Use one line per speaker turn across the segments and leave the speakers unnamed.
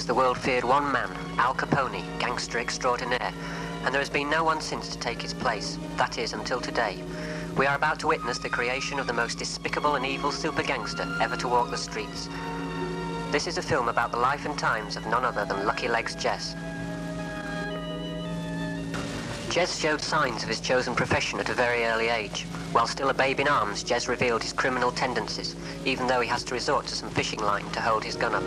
The world feared one man, Al Capone, gangster extraordinaire, and there has been no one since to take his place, that is, until today. We are about to witness the creation of the most despicable and evil super gangster ever to walk the streets. This is a film about the life and times of none other than Lucky Legs Jez. Jez showed signs of his chosen profession at a very early age. While still a babe in arms, Jez revealed his criminal tendencies, even though he has to resort to some fishing line to hold his gun up.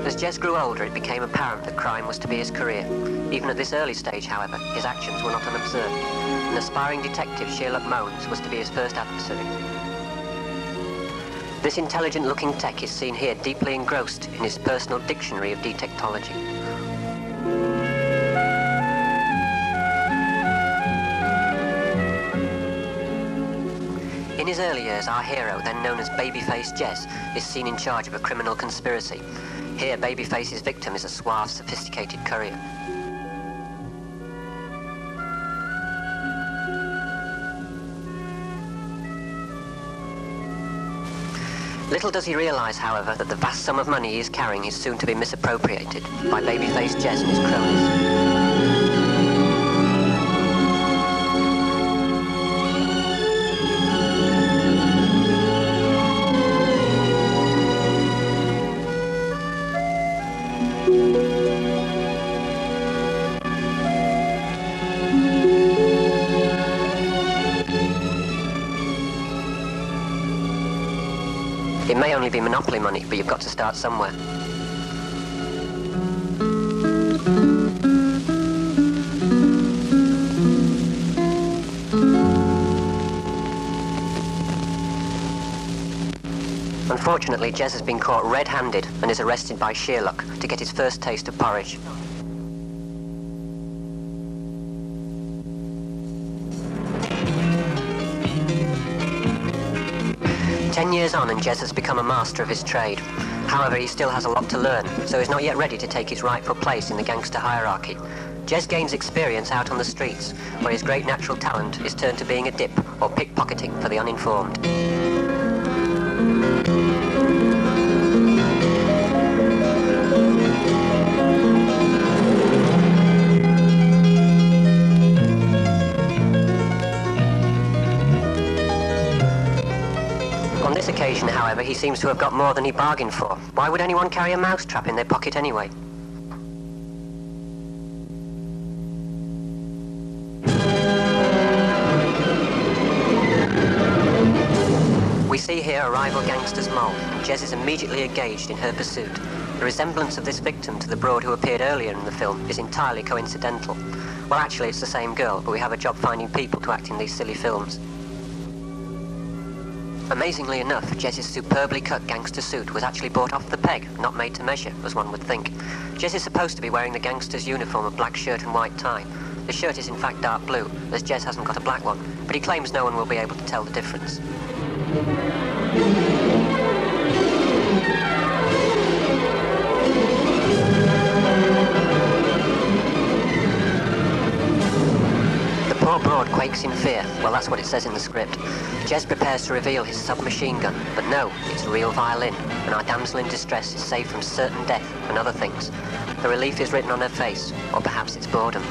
As Jez grew older, it became apparent that crime was to be his career. Even at this early stage, however, his actions were not unobserved. An aspiring detective, Sherlock Moans, was to be his first adversary. This intelligent-looking tech is seen here deeply engrossed in his personal dictionary of detectology. In his early years, our hero, then known as Babyface Jez, is seen in charge of a criminal conspiracy. Here, Babyface's victim is a suave, sophisticated courier. Little does he realize, however, that the vast sum of money he is carrying is soon to be misappropriated by Babyface Jez and his cronies. It may only be monopoly money, but you've got to start somewhere. Unfortunately, Jez has been caught red-handed and is arrested by Sherlock to get his first taste of porridge. Ten years on and Jez has become a master of his trade. However, he still has a lot to learn, so he's not yet ready to take his rightful place in the gangster hierarchy. Jez gains experience out on the streets, where his great natural talent is turned to being a dip or pickpocketing for the uninformed. On this occasion, however, he seems to have got more than he bargained for. Why would anyone carry a mousetrap in their pocket anyway? We see here a rival gangster's mole, and Jez is immediately engaged in her pursuit. The resemblance of this victim to the broad who appeared earlier in the film is entirely coincidental. Well, actually, it's the same girl, but we have a job finding people to act in these silly films. Amazingly enough, Jez's superbly cut gangster suit was actually bought off the peg, not made to measure, as one would think. Jez is supposed to be wearing the gangster's uniform of black shirt and white tie. The shirt is in fact dark blue, as Jez hasn't got a black one, but he claims no one will be able to tell the difference. Poor broad quakes in fear. Well, that's what it says in the script. Jez prepares to reveal his submachine gun, but no, it's a real violin, and our damsel in distress is saved from certain death and other things. The relief is written on her face, or perhaps it's boredom.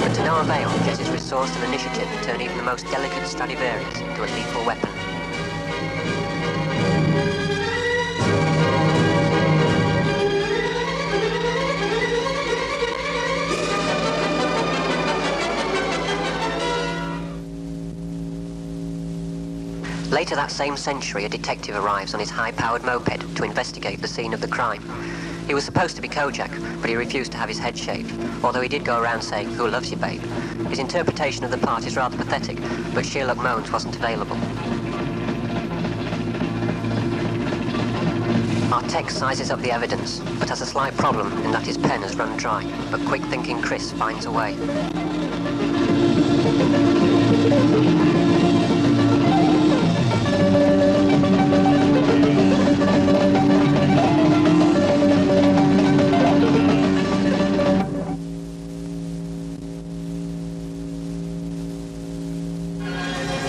But to no avail, Jez's resource and initiative turn even the most delicate Stradivarius into a lethal weapon. Later that same century, a detective arrives on his high-powered moped to investigate the scene of the crime. He was supposed to be Kojak, but he refused to have his head shaved, although he did go around saying, "Who loves you, babe?" His interpretation of the part is rather pathetic, but Sherlock Moans wasn't available. Our tech sizes up the evidence, but has a slight problem in that his pen has run dry, but quick-thinking Chris finds a way.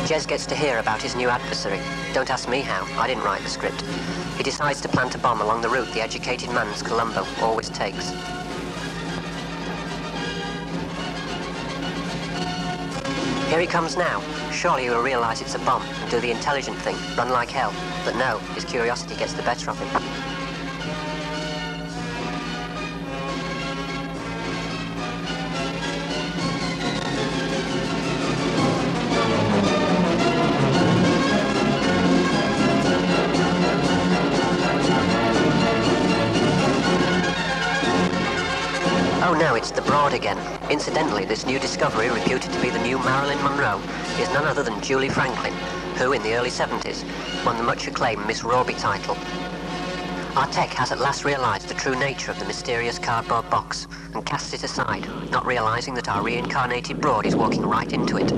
Jez gets to hear about his new adversary. Don't ask me how, I didn't write the script. He decides to plant a bomb along the route the educated man's Columbo always takes. Here he comes now. Surely he will realize it's a bomb and do the intelligent thing, run like hell. But no, his curiosity gets the better of him. Oh no, it's the Broad again. Incidentally, this new discovery, reputed to be the new Marilyn Monroe, is none other than Julie Franklin, who, in the early 70s, won the much-acclaimed Miss Rawby title. Our tech has at last realized the true nature of the mysterious cardboard box, and casts it aside, not realizing that our reincarnated Broad is walking right into it.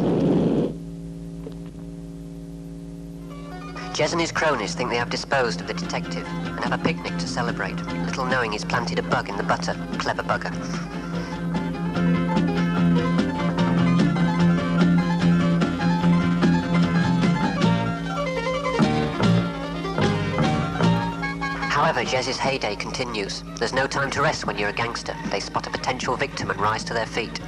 Jez and his cronies think they have disposed of the detective and have a picnic to celebrate, little knowing he's planted a bug in the butter. Clever bugger. However, Jez's heyday continues. There's no time to rest when you're a gangster. They spot a potential victim and rise to their feet.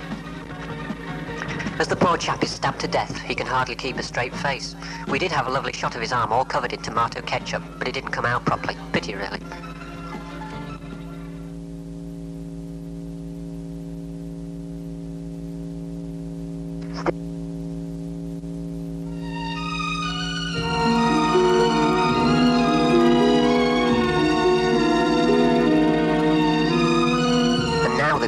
As the poor chap is stabbed to death, he can hardly keep a straight face. We did have a lovely shot of his arm all covered in tomato ketchup, but it didn't come out properly. Pity, really.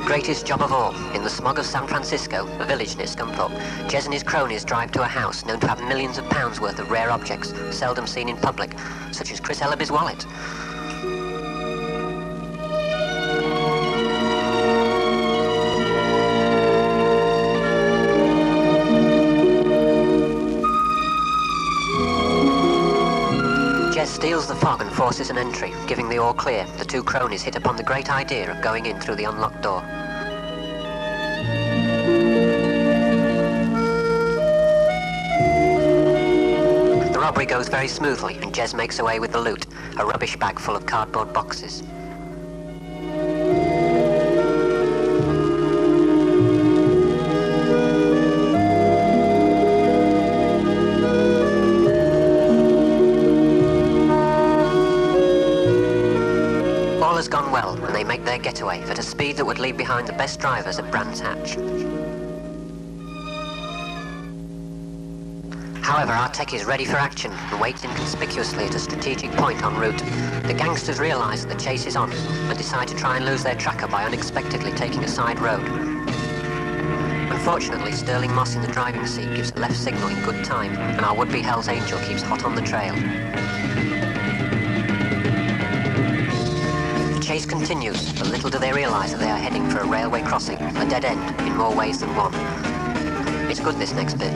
Greatest job of all. In the smog of San Francisco, a village near Scunthorpe, Jez and his cronies drive to a house known to have millions of pounds worth of rare objects, seldom seen in public, such as Chris Ellerby's wallet. Jez steals the fog and forces an entry, giving the all clear. The two cronies hit upon the great idea of going in through the unlocked door. The robbery goes very smoothly, and Jez makes away with the loot, a rubbish bag full of cardboard boxes. All has gone well, and they make their getaway at a speed that would leave behind the best drivers at Brands Hatch. However, our tech is ready for action and waits inconspicuously at a strategic point en route. The gangsters realise that the chase is on and decide to try and lose their tracker by unexpectedly taking a side road. Unfortunately, Sterling Moss in the driving seat gives a left signal in good time, and our would-be Hell's Angel keeps hot on the trail. The chase continues, but little do they realise that they are heading for a railway crossing, a dead end in more ways than one. It's good, this next bit.